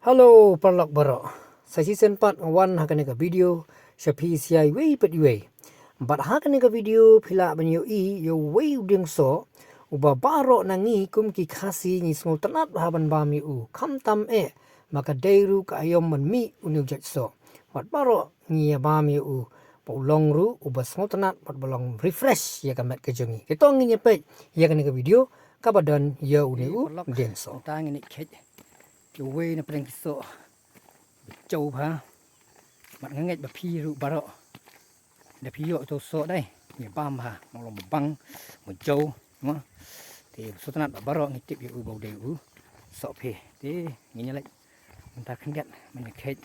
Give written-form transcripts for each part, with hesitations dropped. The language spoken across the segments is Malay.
Halo parlok barok. Sa season 4 wan hakan ka video sa PCI way pat way. But hakan ka video pila banyo yo way uding so uba barok nangi kum ki khasi ni smol tanat haban bami kam tam maka dairu ka ayom man mi unu jat so. Wat barok ni bami long ru uba smol tanat pat bolong refresh ya kamat ke jongi. Ketong ni pet ya kan ka video kabadan ya unu ding so. Ta ngi khet yo we na preng so châu ha mặt ngay bà phi rụ bà rọ để phi yo to so đây người băm ha một lòng băng một châu đúng không thì số tận bà rọ ngay tiếp yo bầu đều so phê thế nghe lại mình ta khinh nhận mình khet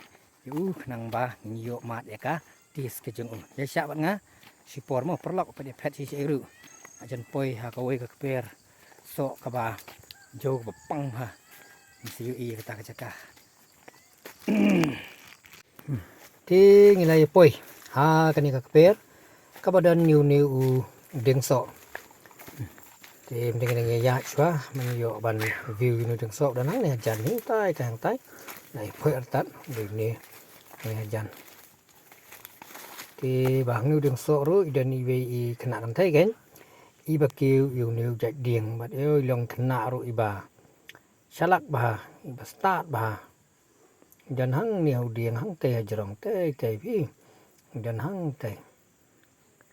yo nang ba yo mat ya ka tis ke jeng ya sya bạn nga sipor mo perlok pa de phet si ru ajan poi ha ka we ka per so ka ba jo ba pang ha siu i kata kacaka Ti ngilay poi ha kani ka per kabadan new deng so ti mending ngi ya chwa man yo ban view new deng so dan ne jan ni tai kang tai nai poi artat de ni ne jan ti bang new deng so ru idan i we i khana kan thai gen i ba kiu yu new jat dieng bat oi long khana ru i ba salak bah iba start bah dan hang ni dieng hang te jerong te vi dan hang te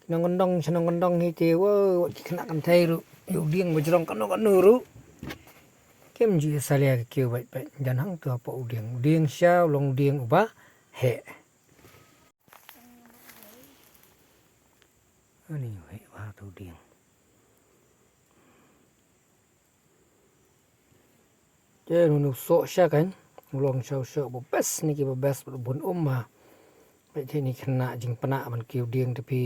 nong gondong hi te wo kena kan te ru yu dieng bajrong kan ru kem ji salia ke kiu bai bai dan hang tu apa dieng sha long dieng uba he ani he wa tu dieng je nu so sha kan long shau bo best ni ki bo best bun ma bai the ni khna jing pana man kiu dieng te pi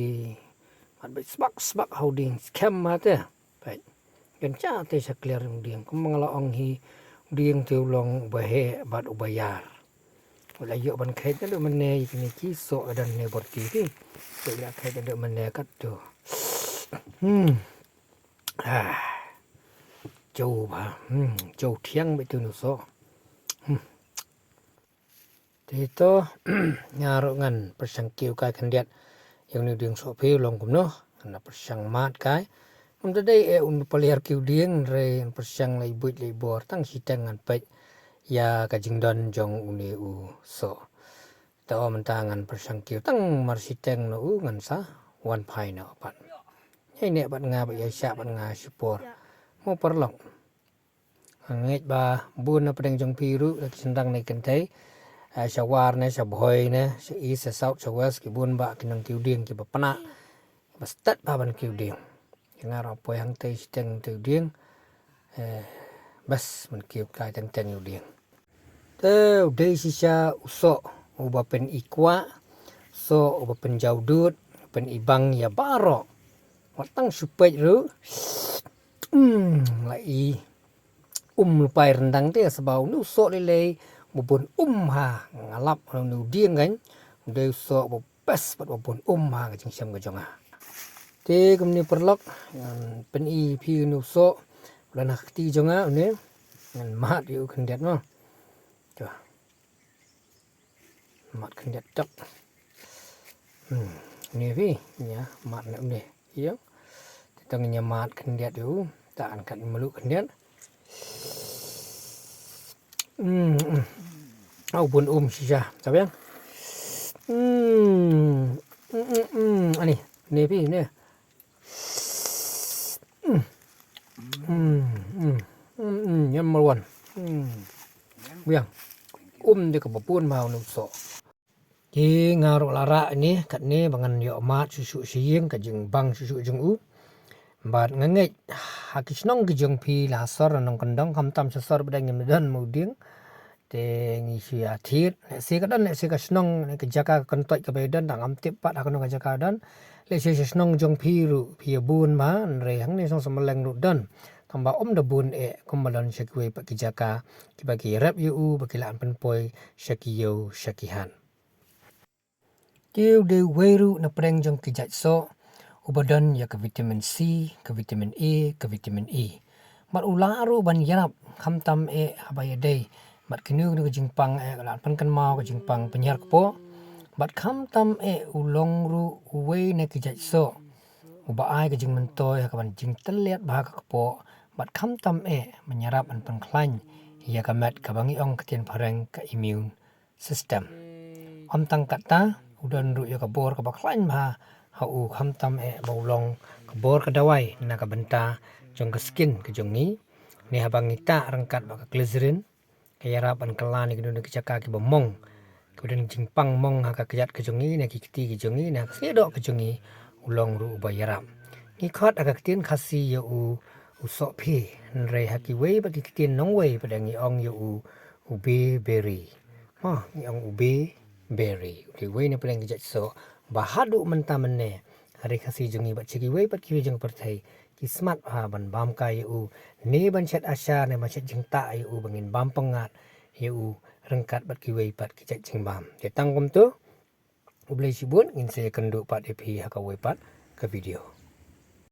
mat bai sbak how ding scam ma te bai gen cha te sa clear dieng kum mangala ong hi dieng te long ba he bat ubayar wala yo ban khet de man ne ni ki so dan ne bot ki ti so ya khet de man ne kat tu châu bà châu thiêng bị từ nụ so thì to nhà rồi ngân persang kiu cái khăn điện yang ni đường so phiêu lòng cũng nó là persang mát cái hôm đây paliar kiu điên rồi persang lại bụi lại bor tăng si teng ngan pet ya ka jingdon jong uni so to man tangan persang kiu tăng mar si teng no ngan sa one pai no pat hay ne bạn nga bị sạ bạn nga support mo perlong ngai ba bun na pedeng jong piru sendang nei kan thai shawar ne shabhoi ne i sa south sa west ki bun ba kinang kiu ding ki bapana bastat ba ban kiu ding nga ro poi hang tei steng tu ding bas man kiu kai teng teng yu ding te dei si sha uso uba pen ikwa so uba pen jaudut pen ibang ya baro watang supet ru lai lupai rendang te sebau nu so lele bubun ha ngalap nu dieng kan de so bu bes bubun ha jing sam ga jonga te kumni perlok pen i pi nu so lan ti jonga ne ngan mat yu khendet no to mat khendet tak ni vi ya mat ne iya tang nya mat khendet yu ta an kan melu khendet bun sisa sabiang ani nepi ne nyam malwan biang de ka bapun mau nu so ki ngaro lara ni kat ne bangan yo mat susu sieng ka jeng bang susu jeng bat ngangai hakisnong ki jeng pi la sor nong kandong kam tam sor bedang ngem dan muding te ngi sia thit se ka dan se ka snong ke jaka kan toi ka bedan dang am tip pat akon ka jaka dan le se snong jong pi ru pi bun ma re hang ne song samaleng ru dan tamba da bun kumalan shakwe pa ki jaka ki bagi rap yu bakilan pen poi shakiyo shakihan tiu de weru na preng jong ki jat so ubadan ya ke vitamin C ke vitamin E ke vitamin E mar ularu ban yarap kham tam abaya dei bat kinu ke jingpang lan pan kan mau ke jingpang penyar kepo bat kham tam ulong ru uwei ne ke jai so uba ai ke jing mentoy ka ban jing telet bah ka kepo bat kham tam menyerap an pan klan ya ka mat ka bangi ong ketien pareng ka immune system om tang kata udan ru ya ka bor ka baklan ma ha u kham tam baulong ka bor ka dawai na ka benta jong ka skin ke jong ni ne habang ita rangkat ba ka glycerin kaya rapan kelan ke dun ke caka ke bomong kemudian jingpang mong ha ka kejat ke jong ni ne ki kiti ke jong ni na sedok ke jong ni ulong ru bayarap ni khot aga ketien khasi ya u usok phi re haki wei ba ki ketien nong wei pada ngi ong ya u ube berry ngi ong ube berry ki wei ne peleng kejat so bahadu menta menne hari khasi jong ni ba chiki wei pat ki jong perthai ki smart ha ban bam ka ya u ne ban chat asha ne ma chat jingta ya u bangin bam pengat ya u rengkat bat ki wei pat ki chat jing bam te tang kum tu ublei sibun ngin se kendu pat epi ha ka wei pat ke video